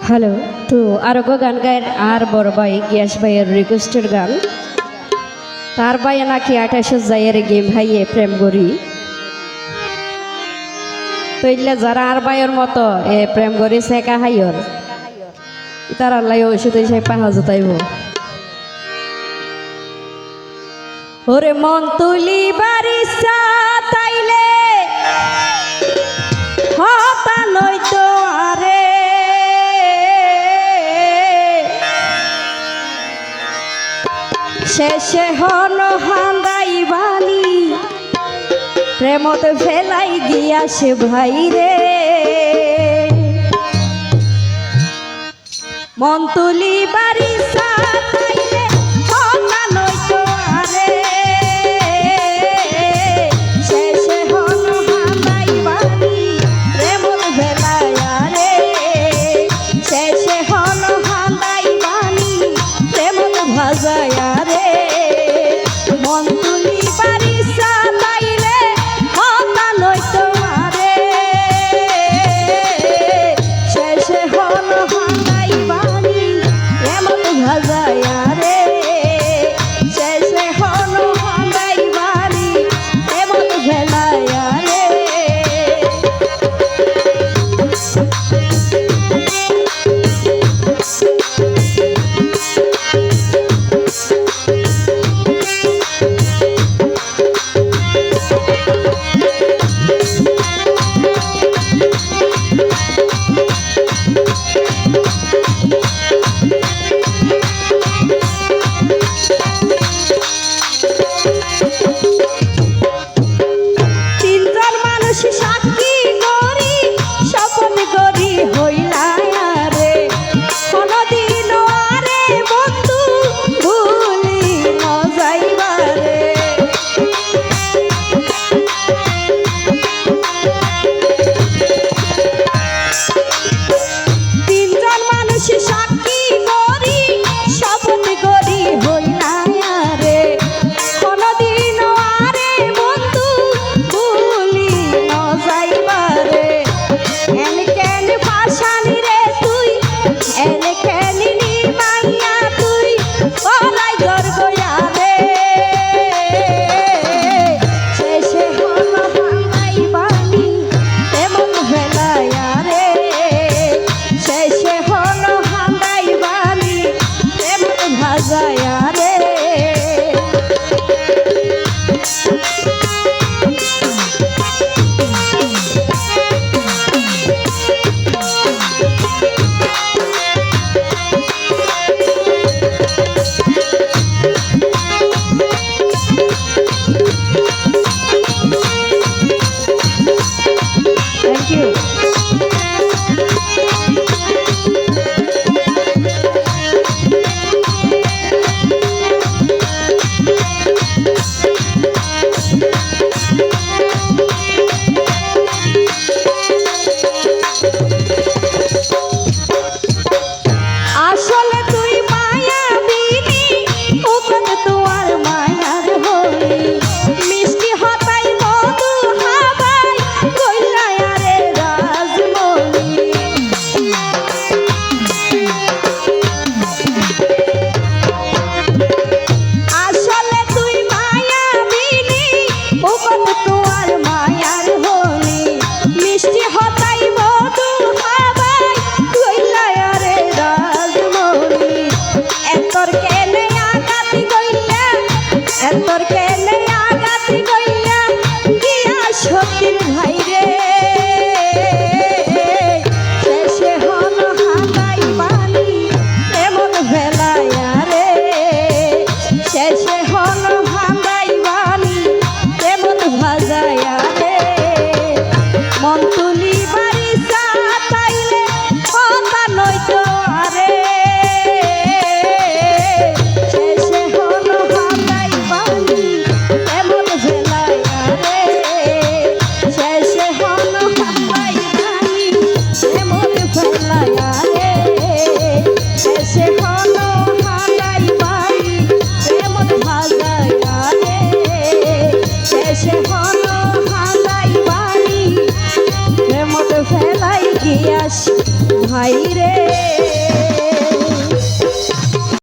Hello, তো আরোগ্য গান গায়ের আর বড় ভাই গিয়াস ভাইয়ের রিকোয়েস্টের গান। তার ভাই নাকি 28 যাইয়ের গেম ভাইয়ে প্রেম করি তৈলে যারা আর ভাইয়ের মতো এ প্রেম করি সেকা হাইয়র তার আল্লাহ ওষুধ হিসেবে পাহা জোতাইব। ওরে মন তুলি বারিসা তাইলে হতা নয়তো আরে শেষে হন হান্দাই বালি প্রেমতে ফেলাই গিয়াছে ভাই রে। মন তুলি বারিসা তাইলে হতা নয়তো আরে শেষে হন হান্দাই বালি প্রেমতে ফেলাই আরে শেষে হন হান্দাই বালি প্রেমতে ভাজায় আরে। মন তুলি বারিসা তাইলে হতা নয়তো আরে শেষে হন হান্দাই বালি প্রেমতে ভাজায় আরে শেষে হন হান্দাই বালি প্রেমতে ফেলায় আরে। সাক্ষী করি শপথ করি হইলা রে কোনদিন আরে বন্ধু ভুলি নজাইবারে। তিনজন মানুষ সাক্ষী করি শপথ করি হইলা রে কোনদিন আরে বন্ধু ভুলি নজাইবারে। এন কেন ভাষানি রে তুই এন কেন নি মাইয়া তুই ওলাই গর্ব রে শেষে হন হান্দাই বালি এমন ফেলায়া রে শেষে হন হান্দাই বালি এমন ভাজায়া রে। Thank you. আসলে তুই মায়াবিনী ওখান তোমার মায়ার হলি মিষ্টি হতাই মধু হাবাই কইলা রে রাজমণি। আসলে তুই মায়াবিনী ওখান তোমার মায়ার হলি মিষ্টি হতাই মধু হাবাই কইলা রে রাজমণি। এতর কেনে আগাতি কইলা এতর কেনে আগাতি কইলা গিয়া সতীর ভাই রে শেষে হন হান্দাই বালি এমন ফেলায়া রে শেষে হন হান্দাই বালি এমন ভাজায়া রে। মন তুলি বারিসা তাইলে হতা নয়তো আরে শেষে হন হান্দাই বালি এমন ফেলায়া রে শেষে হন হান্দাই বালি এমন ফেলায়া রে শেষে হন হান্দাই বালি এমন ভাজায়া রে শেষে হন হান্দাই বালি প্রেমতে ফেলাই গিয়াস ভাই রে